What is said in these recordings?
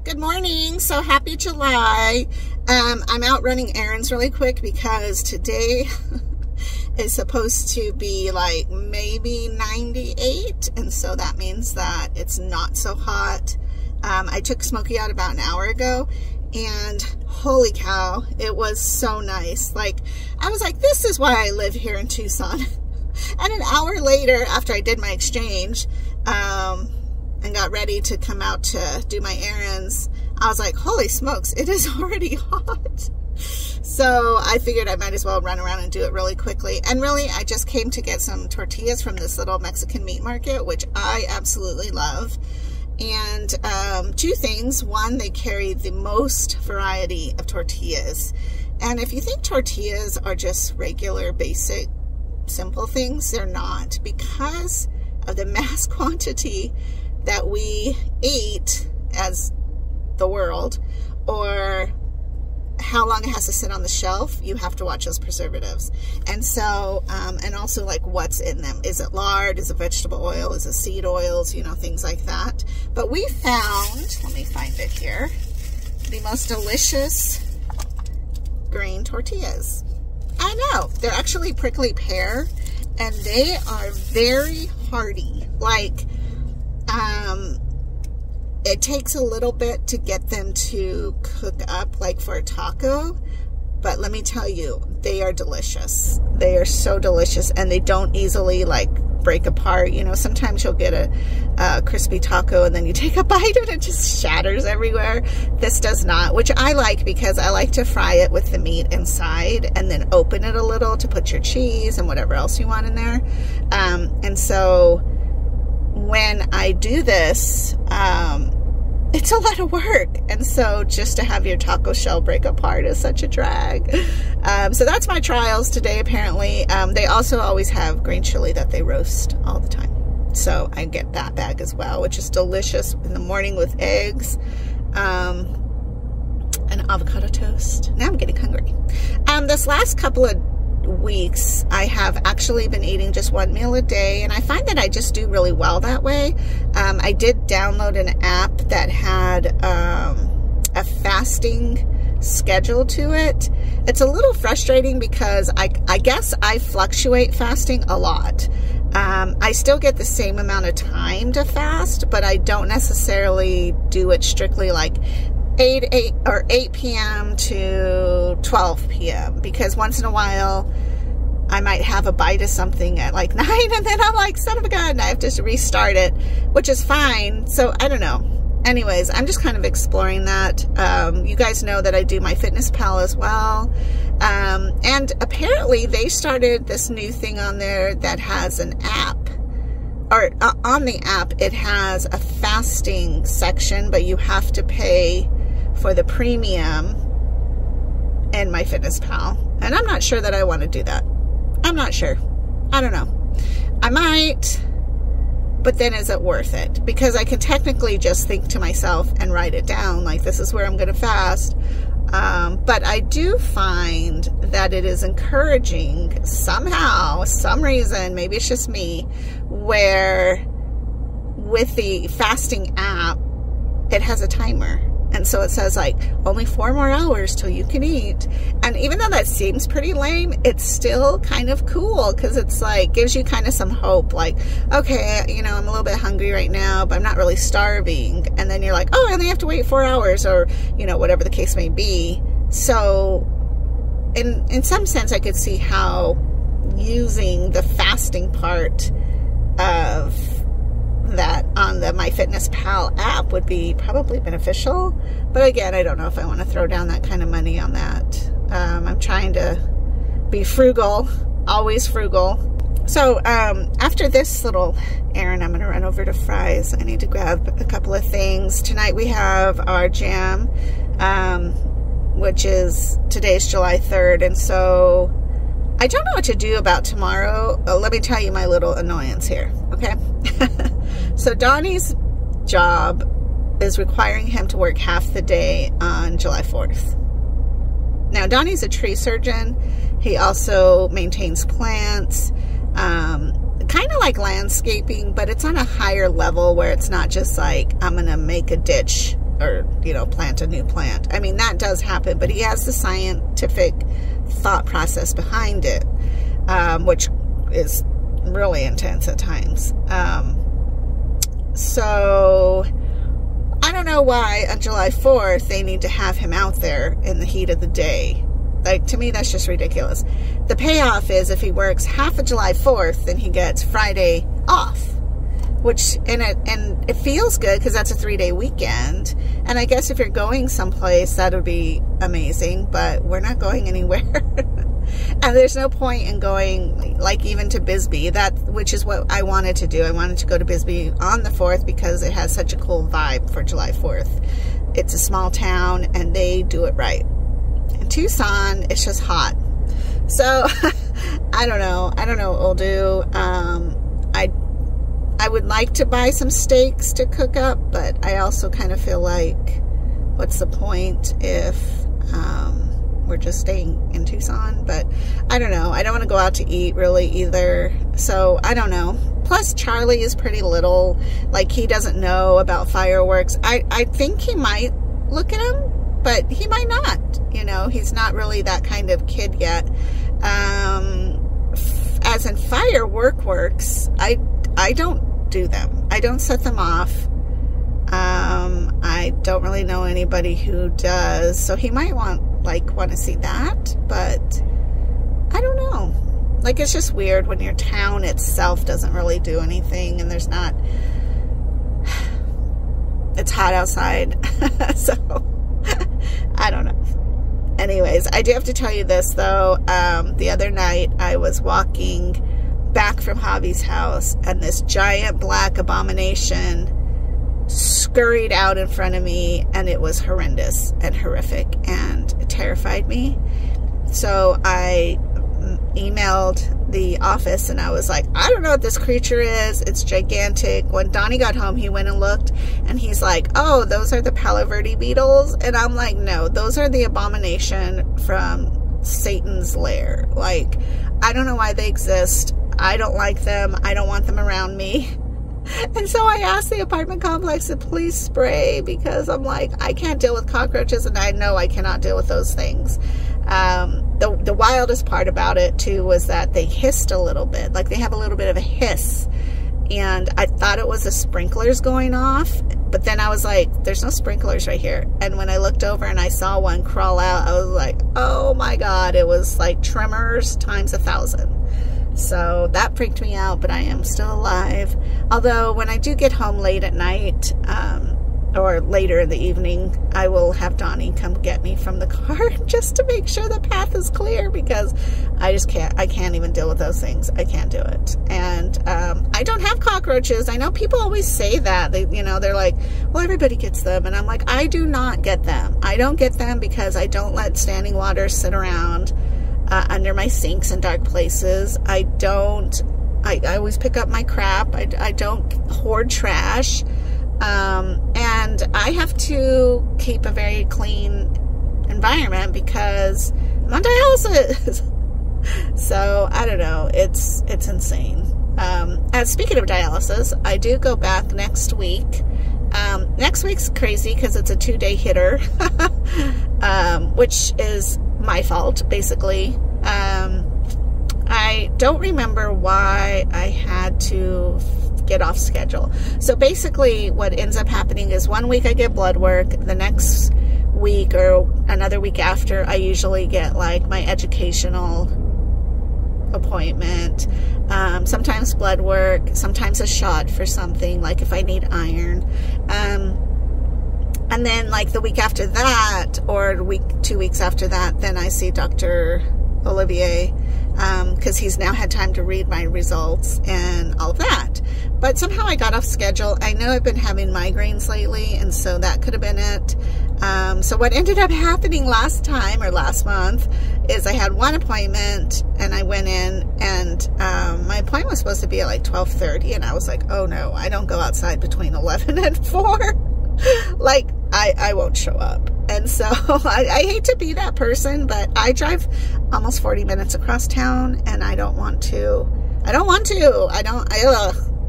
Good morning. So happy July. I'm out running errands really quick because today is supposed to be like maybe 98. And so that means that it's not so hot. I took Smokey out about an hour ago and holy cow, it was so nice. Like, I was like, this is why I live here in Tucson. And an hour later, after I did my exchange, and got ready to come out to do my errands, I was like, holy smokes, it is already hot. So I figured I might as well run around and do it really quickly. And really, I just came to get some tortillas from this little Mexican meat market, which I absolutely love. And two things. One, they carry the most variety of tortillas. And if you think tortillas are just regular, basic, simple things, they're not. Because of the mass quantity that we eat as the world, or how long it has to sit on the shelf, you have to watch those preservatives. And so, and also like what's in them. Is it lard? Is it vegetable oil? Is it seed oils? You know, things like that. But we found, let me find it here, the most delicious grain tortillas. I know, they're actually prickly pear, and they are very hearty. Like, it takes a little bit to get them to cook up like for a taco, but let me tell you, they are delicious. They are so delicious, and they don't easily like break apart. You know, sometimes you'll get a crispy taco and then you take a bite and it just shatters everywhere. This does not, which I like because I like to fry it with the meat inside and then open it a little to put your cheese and whatever else you want in there. And so when I do this, it's a lot of work. And so just to have your taco shell break apart is such a drag. So that's my trials today, apparently. They also always have green chili that they roast all the time. So I get that bag as well, which is delicious in the morning with eggs and avocado toast. Now I'm getting hungry. This last couple of weeks, I have actually been eating just one meal a day, and I find that I just do really well that way. I did download an app that had a fasting schedule to it. It's a little frustrating because I guess I fluctuate fasting a lot. I still get the same amount of time to fast, but I don't necessarily do it strictly like 8 p.m. to 12 p.m. because once in a while I might have a bite of something at like 9 and then I'm like, son of a gun, I have to restart it, which is fine. So I don't know. Anyways, I'm just kind of exploring that. You guys know that I do MyFitnessPal as well. And apparently they started this new thing on there that has an app. Or on the app, it has a fasting section, but you have to pay for the premium in MyFitnessPal. And I'm not sure that I want to do that. I'm not sure. I don't know. I might, but then is it worth it? Because I can technically just think to myself and write it down, like this is where I'm going to fast. But I do find that it is encouraging somehow, some reason, maybe it's just me, where with the fasting app, it has a timer. And so it says like only 4 more hours till you can eat. And even though that seems pretty lame, it's still kind of cool because it's like gives you kind of some hope. Like, okay, you know, I'm a little bit hungry right now, but I'm not really starving. And then you're like, oh, I only have to wait 4 hours, or, you know, whatever the case may be. So in some sense, I could see how using the fasting part of that on the MyFitnessPal app would be probably beneficial. But again, I don't know if I want to throw down that kind of money on that. I'm trying to be frugal, always frugal. So after this little errand, I'm going to run over to Fry's. I need to grab a couple of things. Tonight we have our jam, which is today's July 3rd. And so I don't know what to do about tomorrow. Let me tell you my little annoyance here, okay? So Donnie's job is requiring him to work half the day on July 4th. Now, Donnie's a tree surgeon. He also maintains plants, kind of like landscaping, but it's on a higher level where it's not just like, I'm going to make a ditch or, you know, plant a new plant. I mean, that does happen, but he has the scientific thought process behind it, which is really intense at times. So I don't know why on July 4th they need to have him out there in the heat of the day. Like, to me, that's just ridiculous. The payoff is if he works half of July 4th, then he gets Friday off, which, and it feels good because that's a 3-day weekend. And I guess if you're going someplace, that would be amazing, but we're not going anywhere. And there's no point in going, like, even to Bisbee, which is what I wanted to do. I wanted to go to Bisbee on the 4th because it has such a cool vibe for July 4th. It's a small town, and they do it right. In Tucson, it's just hot. So, I don't know what we'll do. I would like to buy some steaks to cook up, but I also kind of feel like, what's the point if we're just staying in Tucson? But I don't know. I don't want to go out to eat really either. So I don't know. Plus Charlie is pretty little. Like, he doesn't know about fireworks. I think he might look at them, but he might not. You know, he's not really that kind of kid yet. As in fireworks, I don't do them. I don't set them off. I don't really know anybody who does, so he might want to see that, but I don't know. Like, it's just weird when your town itself doesn't really do anything, and there's not, it's hot outside, so I don't know. Anyways, I do have to tell you this, though. The other night, I was walking back from Javi's house, and this giant black abomination scurried out in front of me, and it was horrendous and horrific, and it terrified me. So I emailed the office, and I was like, I don't know what this creature is. It's gigantic. When Donnie got home, he went and looked, and he's like, oh, those are the Palo Verde beetles. And I'm like, no, those are the abomination from Satan's lair. Like, I don't know why they exist. I don't like them. I don't want them around me. And so I asked the apartment complex to please spray, because I'm like, I can't deal with cockroaches, and I know I cannot deal with those things. The wildest part about it too was that they hissed a little bit. Like, they have a little bit of a hiss, and I thought it was the sprinklers going off, but then I was like, there's no sprinklers right here. And when I looked over and I saw one crawl out, I was like, oh my God, it was like Tremors times 1,000. So that freaked me out, but I am still alive. Although when I do get home late at night, or later in the evening, I will have Donnie come get me from the car just to make sure the path is clear, because I just can't, I can't even deal with those things. I can't do it. And I don't have cockroaches. I know people always say that. They, you know, they're like, well, everybody gets them. And I'm like, I do not get them. I don't get them because I don't let standing water sit around under my sinks in dark places. I always pick up my crap. I don't hoard trash. And I have to keep a very clean environment because I'm on dialysis. So I don't know. It's insane. As speaking of dialysis, I do go back next week. Next week's crazy because it's a 2-day hitter, which is my fault, basically. I don't remember why I had to get off schedule. So basically what ends up happening is 1 week I get blood work. The next week or another week after, I usually get like my educational appointment. Sometimes blood work, sometimes a shot for something, like if I need iron. And then like the week after that, or 2 weeks after that, then I see Dr. Olivier, because he's now had time to read my results and all of that. But somehow I got off schedule. I know I've been having migraines lately, and so that could have been it. So what ended up happening last month is I had one appointment, and I went in, and my appointment was supposed to be at like 12:30, and I was like, oh no, I don't go outside between 11 and 4. Like, I won't show up. And so I hate to be that person, but I drive almost 40 minutes across town, and I don't want to.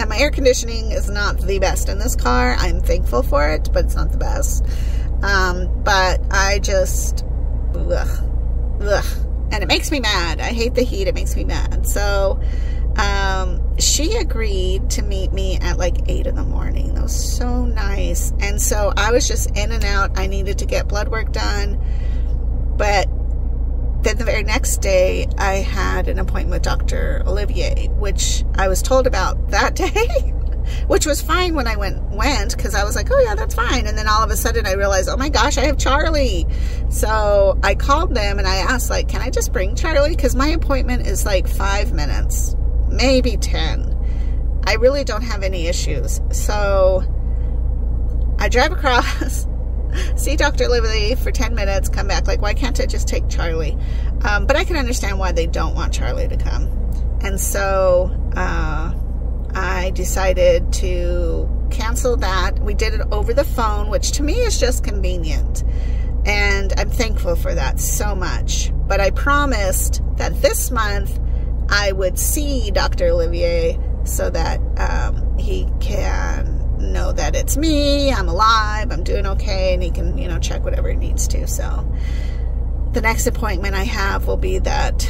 And my air conditioning is not the best in this car. I'm thankful for it, but it's not the best. But I just, ugh. And it makes me mad. I hate the heat. It makes me mad. So, she agreed to meet me at like 8 in the morning. That was so nice. And so I was just in and out. I needed to get blood work done. But then the very next day, I had an appointment with Dr. Olivier, which I was told about that day, which was fine when I went, because I was like, oh yeah, that's fine. And then all of a sudden I realized, oh my gosh, I have Charlie. So I called them and I asked, like, can I just bring Charlie? Because my appointment is like 5 minutes, maybe 10. I really don't have any issues. So I drive across, see Dr. Olivier for 10 minutes, come back. Like, why can't I just take Charlie? But I can understand why they don't want Charlie to come. And so I decided to cancel that. We did it over the phone, which to me is just convenient. And I'm thankful for that so much. But I promised that this month I would see Dr. Olivier so that he can know that it's me, I'm alive, I'm doing okay, and he can, you know, check whatever he needs to. So the next appointment I have will be that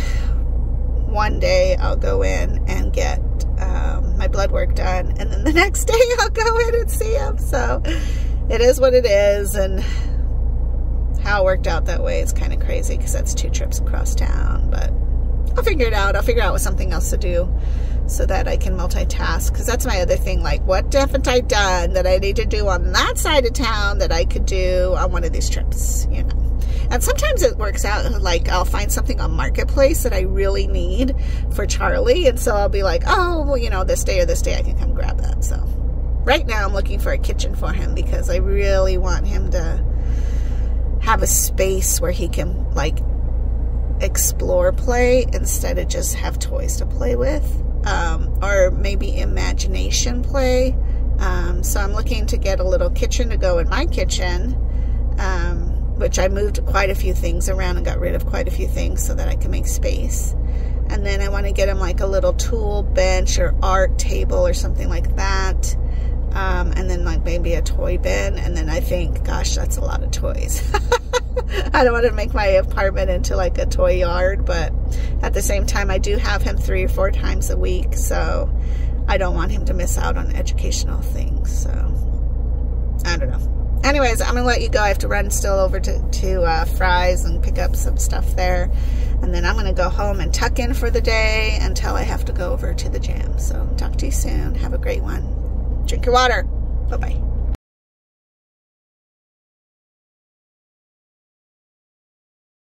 one day I'll go in and get my blood work done, and then the next day I'll go in and see him. So it is what it is, and how it worked out that way is kind of crazy because that's 2 trips across town, but I'll figure it out. I'll figure out something else to do so that I can multitask, because that's my other thing. Like, what haven't I done that I need to do on that side of town that I could do on one of these trips, you know? And sometimes it works out, like, I'll find something on Marketplace that I really need for Charlie, and so I'll be like, oh, well, you know, this day or this day I can come grab that. So right now I'm looking for a kitchen for him because I really want him to have a space where he can, like, explore play instead of just have toys to play with, or maybe imagination play. So I'm looking to get a little kitchen to go in my kitchen, which I moved quite a few things around and got rid of quite a few things so that I can make space. And then I want to get him like a little tool bench or art table or something like that. And then like maybe a toy bin. And then I think, gosh, that's a lot of toys. I don't want to make my apartment into like a toy yard, but at the same time I do have him 3 or 4 times a week, so I don't want him to miss out on educational things. So I don't know. Anyways, I'm gonna let you go. I have to run still over to Fry's and pick up some stuff there, and then I'm gonna go home and tuck in for the day until I have to go over to the gym. So talk to you soon. Have a great one. Drink your water. Bye-bye.